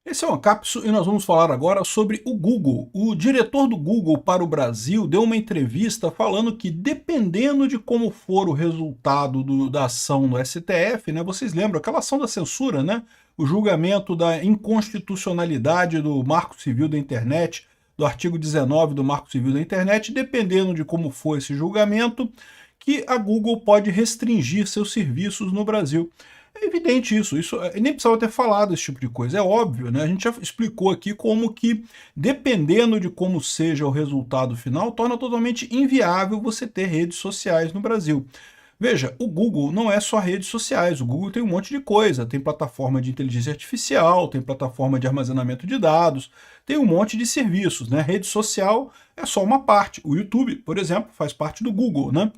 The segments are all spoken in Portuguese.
Esse é o Ancapsu e nós vamos falar agora sobre o Google. O diretor do Google para o Brasil deu uma entrevista falando que, dependendo de como for o resultado da ação no STF, né, vocês lembram aquela ação da censura, né, o julgamento da inconstitucionalidade do Marco Civil da Internet, do artigo 19 do Marco Civil da Internet, dependendo de como for esse julgamento, que a Google pode restringir seus serviços no Brasil. É evidente isso nem precisava ter falado esse tipo de coisa, é óbvio, né? A gente já explicou aqui como que, dependendo de como seja o resultado final, torna totalmente inviável você ter redes sociais no Brasil. Veja, o Google não é só redes sociais, o Google tem um monte de coisa, tem plataforma de inteligência artificial, tem plataforma de armazenamento de dados, tem um monte de serviços, né? Rede social é só uma parte. O YouTube, por exemplo, faz parte do Google, né?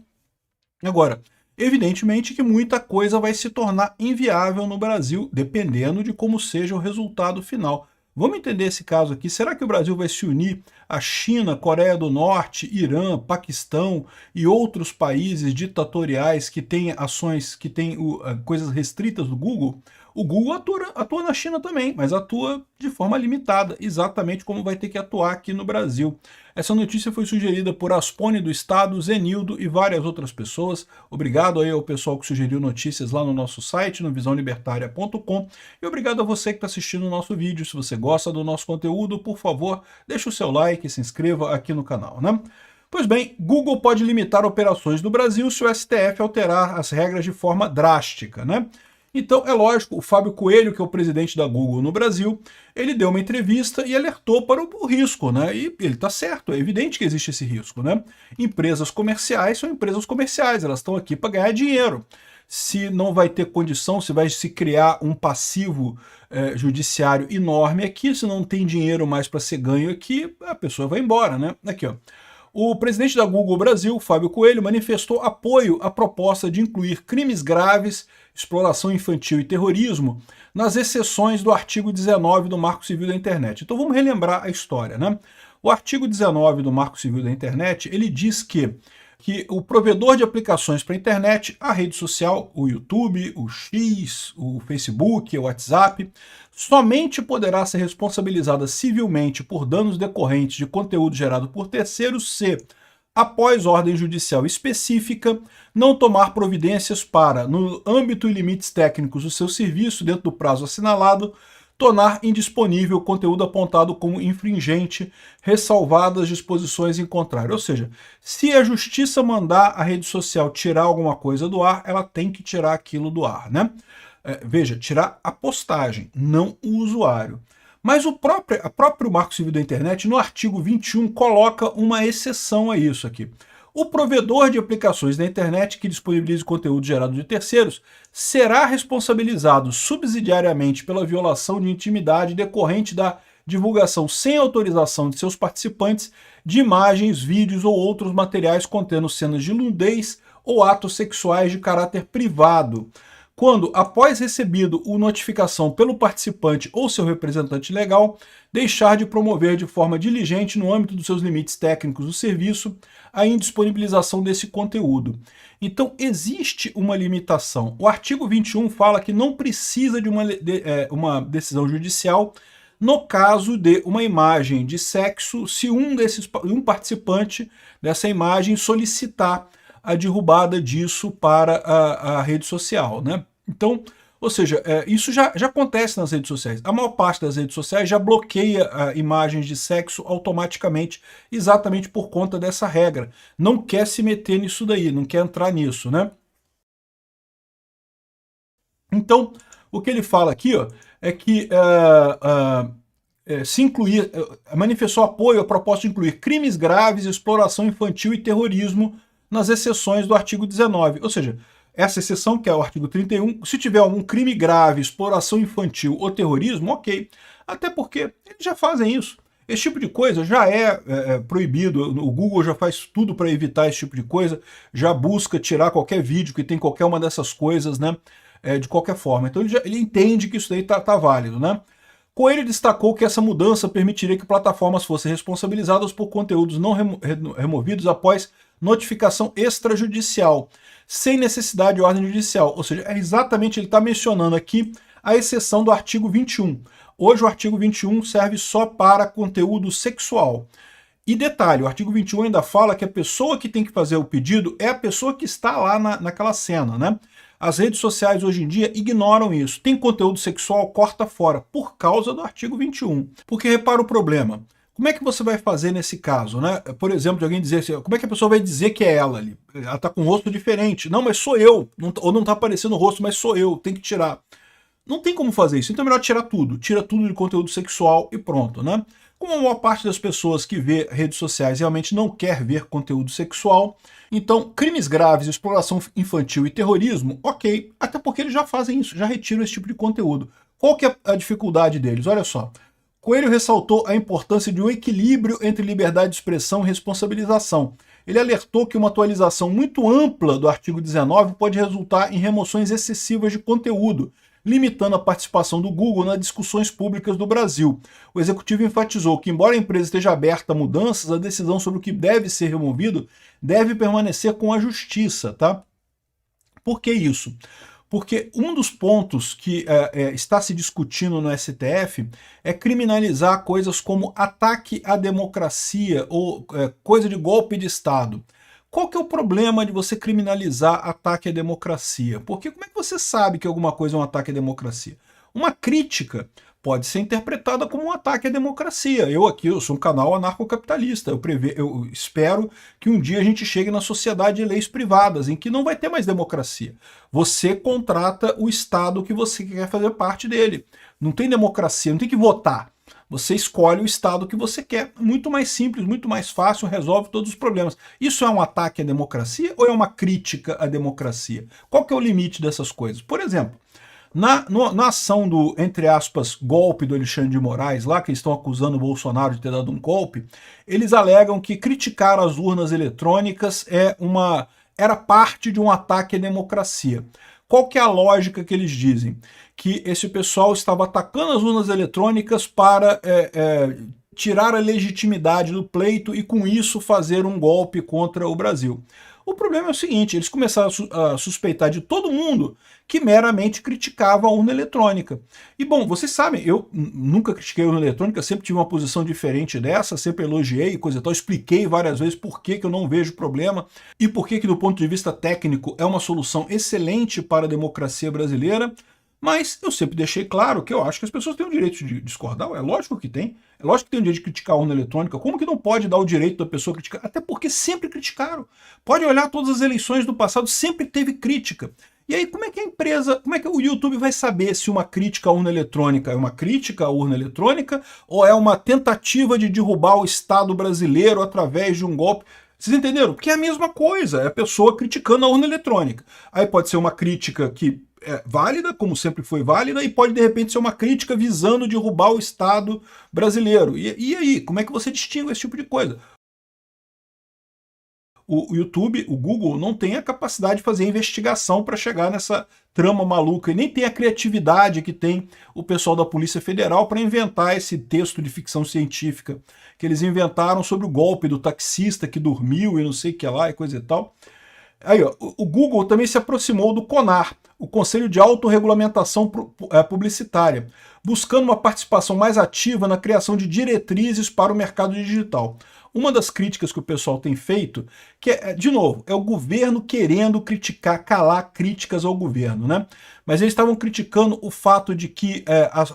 Agora, evidentemente que muita coisa vai se tornar inviável no Brasil, dependendo de como seja o resultado final. Vamos entender esse caso aqui. Será que o Brasil vai se unir à China, Coreia do Norte, Irã, Paquistão e outros países ditatoriais que têm ações, que têm coisas restritas do Google? O Google atua na China também, mas atua de forma limitada, exatamente como vai ter que atuar aqui no Brasil. Essa notícia foi sugerida por Aspone do Estado, Zenildo e várias outras pessoas. Obrigado aí ao pessoal que sugeriu notícias lá no nosso site, no visãolibertaria.com. E obrigado a você que está assistindo o nosso vídeo. Se você gosta do nosso conteúdo, por favor, deixe o seu like e se inscreva aqui no canal, né? Pois bem, Google pode limitar operações no Brasil se o STF alterar as regras de forma drástica, né? Então, é lógico, o Fábio Coelho, que é o presidente da Google no Brasil, ele deu uma entrevista e alertou para o risco, né? E ele está certo, é evidente que existe esse risco, né? Empresas comerciais são empresas comerciais, elas estão aqui para ganhar dinheiro. Se não vai ter condição, se vai se criar um passivo judiciário enorme aqui, se não tem dinheiro mais para ser ganho aqui, a pessoa vai embora, né? Aqui, ó. O presidente da Google Brasil, Fábio Coelho, manifestou apoio à proposta de incluir crimes graves, exploração infantil e terrorismo nas exceções do artigo 19 do Marco Civil da Internet. Então vamos relembrar a história, né? O artigo 19 do Marco Civil da Internet, ele diz que o provedor de aplicações para a internet, a rede social, o YouTube, o X, o Facebook, o WhatsApp, somente poderá ser responsabilizada civilmente por danos decorrentes de conteúdo gerado por terceiros se, após ordem judicial específica, não tomar providências para, no âmbito e limites técnicos do seu serviço, dentro do prazo assinalado, tornar indisponível o conteúdo apontado como infringente, ressalvadas as disposições em contrário. Ou seja, se a justiça mandar a rede social tirar alguma coisa do ar, ela tem que tirar aquilo do ar, né? Veja, tirar a postagem, não o usuário. Mas o próprio Marco Civil da Internet, no artigo 21, coloca uma exceção a isso aqui. O provedor de aplicações da internet que disponibilize conteúdo gerado de terceiros será responsabilizado subsidiariamente pela violação de intimidade decorrente da divulgação sem autorização de seus participantes de imagens, vídeos ou outros materiais contendo cenas de nudez ou atos sexuais de caráter privado, quando, após recebido a notificação pelo participante ou seu representante legal, deixar de promover de forma diligente, no âmbito dos seus limites técnicos do serviço, a indisponibilização desse conteúdo. Então, existe uma limitação. O artigo 21 fala que não precisa de uma decisão judicial no caso de uma imagem de sexo, se um participante dessa imagem solicitar a derrubada disso para a rede social, né? Então, ou seja, isso já acontece nas redes sociais. A maior parte das redes sociais já bloqueia imagens de sexo automaticamente, exatamente por conta dessa regra. Não quer se meter nisso daí, não quer entrar nisso, né? Então, o que ele fala aqui, ó, é que se incluir, manifestou apoio à proposta de incluir crimes graves, exploração infantil e terrorismo nas exceções do artigo 19. Ou seja, essa exceção, que é o artigo 31, se tiver algum crime grave, exploração infantil ou terrorismo, ok. Até porque eles já fazem isso. Esse tipo de coisa já é proibido, o Google já faz tudo para evitar esse tipo de coisa, já busca tirar qualquer vídeo que tem qualquer uma dessas coisas, né, de qualquer forma. Então ele entende que isso daí tá válido, né? Coelho destacou que essa mudança permitiria que plataformas fossem responsabilizadas por conteúdos não removidos após notificação extrajudicial, sem necessidade de ordem judicial. Ou seja, exatamente ele está mencionando aqui a exceção do artigo 21. Hoje o artigo 21 serve só para conteúdo sexual. E detalhe, o artigo 21 ainda fala que a pessoa que tem que fazer o pedido é a pessoa que está lá naquela cena, né? As redes sociais hoje em dia ignoram isso. Tem conteúdo sexual, corta fora, por causa do artigo 21. Porque repara o problema. Como é que você vai fazer nesse caso, né? Por exemplo, de alguém dizer assim, como é que a pessoa vai dizer que é ela ali? Ela está com um rosto diferente. Não, mas sou eu. Ou não está aparecendo o rosto, mas sou eu. Tem que tirar. Não tem como fazer isso. Então é melhor tirar tudo. Tira tudo de conteúdo sexual e pronto, né? Como a maior parte das pessoas que vê redes sociais realmente não quer ver conteúdo sexual, então crimes graves, exploração infantil e terrorismo, ok, até porque eles já fazem isso, já retiram esse tipo de conteúdo. Qual que é a dificuldade deles? Olha só. Coelho ressaltou a importância de um equilíbrio entre liberdade de expressão e responsabilização. Ele alertou que uma atualização muito ampla do artigo 19 pode resultar em remoções excessivas de conteúdo, limitando a participação do Google nas discussões públicas do Brasil. O executivo enfatizou que, embora a empresa esteja aberta a mudanças, a decisão sobre o que deve ser removido deve permanecer com a justiça, tá? Por que isso? Porque um dos pontos que está se discutindo no STF é criminalizar coisas como ataque à democracia ou coisa de golpe de Estado. Qual que é o problema de você criminalizar ataque à democracia? Porque como é que você sabe que alguma coisa é um ataque à democracia? Uma crítica pode ser interpretada como um ataque à democracia. Eu sou um canal anarcocapitalista, eu espero que um dia a gente chegue na sociedade de leis privadas, em que não vai ter mais democracia. Você contrata o Estado que você quer fazer parte dele. Não tem democracia, não tem que votar. Você escolhe o Estado que você quer. Muito mais simples, muito mais fácil, resolve todos os problemas. Isso é um ataque à democracia ou é uma crítica à democracia? Qual que é o limite dessas coisas? Por exemplo, na ação do, entre aspas, golpe do Alexandre de Moraes, lá que eles estão acusando o Bolsonaro de ter dado um golpe, eles alegam que criticar as urnas eletrônicas era parte de um ataque à democracia. Qual que é a lógica que eles dizem? Que esse pessoal estava atacando as urnas eletrônicas para tirar a legitimidade do pleito e, com isso, fazer um golpe contra o Brasil. O problema é o seguinte, eles começaram a suspeitar de todo mundo que meramente criticava a urna eletrônica. E, bom, vocês sabem, eu nunca critiquei a urna eletrônica, sempre tive uma posição diferente dessa, sempre elogiei e coisa e tal, expliquei várias vezes por que eu não vejo problema e por que do ponto de vista técnico, é uma solução excelente para a democracia brasileira. Mas eu sempre deixei claro que eu acho que as pessoas têm o direito de discordar, é lógico que tem. É lógico que tem o direito de criticar a urna eletrônica. Como que não pode dar o direito da pessoa criticar? Até porque sempre criticaram. Pode olhar todas as eleições do passado, sempre teve crítica. E aí, como é que a empresa, como é que o YouTube vai saber se uma crítica à urna eletrônica é uma crítica à urna eletrônica ou é uma tentativa de derrubar o Estado brasileiro através de um golpe? Vocês entenderam? Porque é a mesma coisa, é a pessoa criticando a urna eletrônica. Aí pode ser uma crítica que é válida, como sempre foi válida, e pode de repente ser uma crítica visando derrubar o Estado brasileiro. E aí, como é que você distingue esse tipo de coisa? O YouTube, o Google, não tem a capacidade de fazer investigação para chegar nessa trama maluca, e nem tem a criatividade que tem o pessoal da Polícia Federal para inventar esse texto de ficção científica que eles inventaram sobre o golpe do taxista que dormiu e não sei o que lá e coisa e tal. Aí, ó, o Google também se aproximou do CONAR, o Conselho de Autorregulamentação Publicitária, buscando uma participação mais ativa na criação de diretrizes para o mercado digital. Uma das críticas que o pessoal tem feito, que de novo, é o governo querendo criticar, calar críticas ao governo, né? Mas eles estavam criticando o fato de que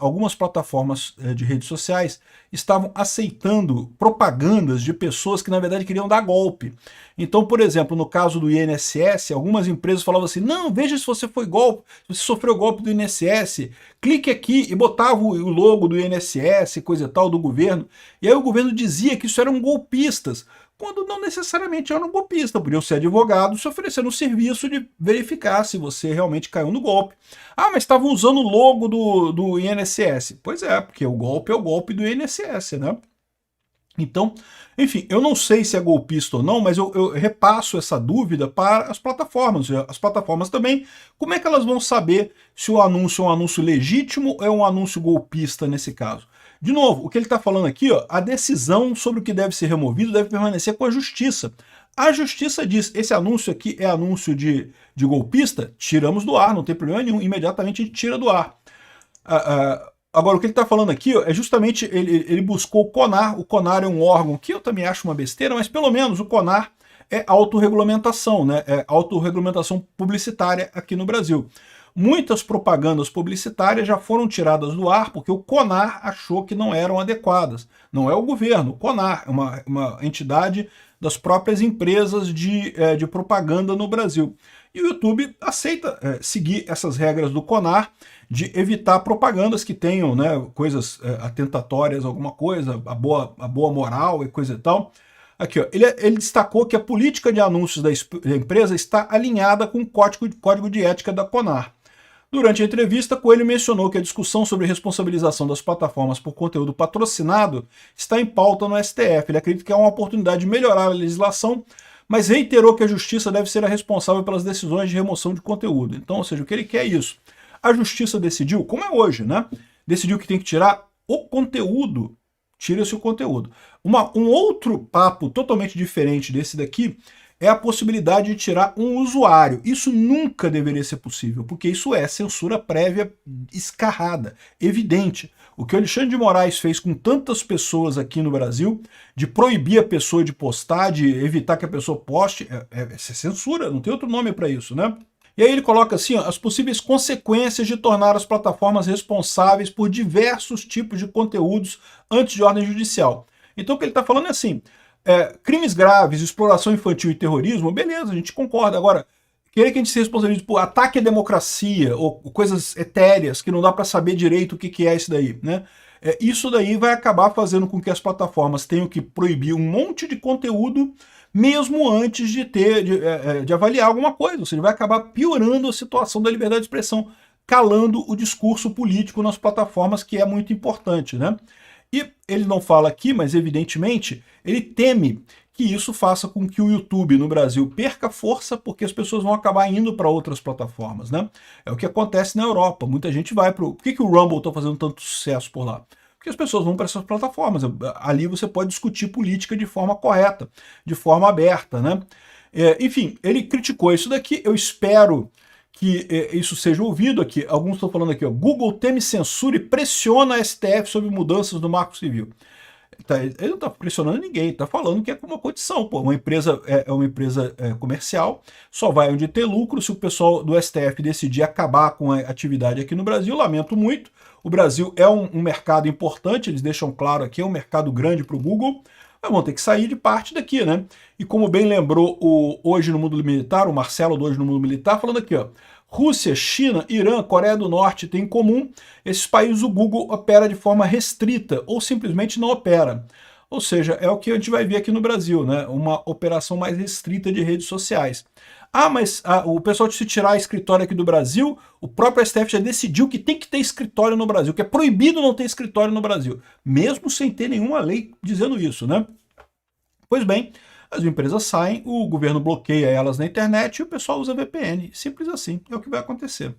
algumas plataformas de redes sociais estavam aceitando propagandas de pessoas que, na verdade, queriam dar golpe. Então, por exemplo, no caso do INSS, algumas empresas falavam assim, não, veja se você foi golpe, se você sofreu golpe do INSS, clique aqui, e botava o logo do INSS, coisa e tal, do governo, e aí o governo dizia que isso eram golpistas, quando não necessariamente eram golpistas, podiam ser advogados se oferecendo o serviço de verificar se você realmente caiu no golpe. Ah, mas estavam usando o logo do INSS. Pois é, porque o golpe é o golpe do INSS, né? Então, enfim, eu não sei se é golpista ou não, mas eu repasso essa dúvida para as plataformas. As plataformas também, como é que elas vão saber se o anúncio é um anúncio legítimo ou é um anúncio golpista nesse caso? De novo, o que ele está falando aqui, ó, a decisão sobre o que deve ser removido deve permanecer com a justiça. A justiça diz, esse anúncio aqui é anúncio de golpista? Tiramos do ar, não tem problema nenhum, imediatamente a gente tira do ar. Agora, o que ele está falando aqui ó, é justamente, ele buscou o CONAR é um órgão que eu também acho uma besteira, mas pelo menos o CONAR é autorregulamentação, né? É autorregulamentação publicitária aqui no Brasil. Muitas propagandas publicitárias já foram tiradas do ar porque o CONAR achou que não eram adequadas. Não é o governo, o CONAR é uma entidade das próprias empresas de propaganda no Brasil. E o YouTube aceita seguir essas regras do CONAR de evitar propagandas que tenham, né, coisas atentatórias, alguma coisa, a boa moral e coisa e tal. Aqui, ó, ele destacou que a política de anúncios da empresa está alinhada com o código de ética da CONAR. Durante a entrevista, Coelho mencionou que a discussão sobre responsabilização das plataformas por conteúdo patrocinado está em pauta no STF. Ele acredita que é uma oportunidade de melhorar a legislação, mas reiterou que a justiça deve ser a responsável pelas decisões de remoção de conteúdo. Então, ou seja, o que ele quer é isso. A justiça decidiu, como é hoje, né? Decidiu que tem que tirar o conteúdo. Tira-se o conteúdo. Um outro papo totalmente diferente desse daqui é a possibilidade de tirar um usuário. Isso nunca deveria ser possível, porque isso é censura prévia escarrada, evidente. O que o Alexandre de Moraes fez com tantas pessoas aqui no Brasil, de proibir a pessoa de postar, de evitar que a pessoa poste, é censura, não tem outro nome para isso, né? E aí ele coloca assim, ó, as possíveis consequências de tornar as plataformas responsáveis por diversos tipos de conteúdos antes de ordem judicial. Então o que ele está falando é assim, crimes graves, exploração infantil e terrorismo, beleza, a gente concorda. Agora, querer que a gente se responsabilize por ataque à democracia ou coisas etéreas que não dá para saber direito o que é isso daí, né? Isso daí vai acabar fazendo com que as plataformas tenham que proibir um monte de conteúdo mesmo antes de avaliar alguma coisa. Ou seja, vai acabar piorando a situação da liberdade de expressão, calando o discurso político nas plataformas, que é muito importante, né? E ele não fala aqui, mas evidentemente ele teme que isso faça com que o YouTube no Brasil perca força, porque as pessoas vão acabar indo para outras plataformas, né? É o que acontece na Europa. Muita gente vai para o... Por que o Rumble está fazendo tanto sucesso por lá? Porque as pessoas vão para essas plataformas. Ali você pode discutir política de forma correta, de forma aberta, né? Enfim, ele criticou isso daqui. Eu espero que isso seja ouvido aqui. Alguns estão falando aqui, ó, Google teme censura e pressiona a STF sobre mudanças no Marco Civil. Ele não está pressionando ninguém, está falando que é uma condição. Pô, uma empresa é uma empresa comercial, só vai onde ter lucro. Se o pessoal do STF decidir acabar com a atividade aqui no Brasil, lamento muito. O Brasil é um mercado importante, eles deixam claro aqui, é um mercado grande para o Google, mas vão ter que sair de parte daqui, né? E como bem lembrou o Hoje no Mundo Militar, o Marcelo do Hoje no Mundo Militar, falando aqui, ó, Rússia, China, Irã, Coreia do Norte têm em comum, esses países o Google opera de forma restrita ou simplesmente não opera. Ou seja, é o que a gente vai ver aqui no Brasil, né? Uma operação mais restrita de redes sociais. Ah, mas o pessoal de se tirar escritório aqui do Brasil, o próprio STF já decidiu que tem que ter escritório no Brasil, que é proibido não ter escritório no Brasil, mesmo sem ter nenhuma lei dizendo isso, né? Pois bem, as empresas saem, o governo bloqueia elas na internet e o pessoal usa VPN. Simples assim, é o que vai acontecer.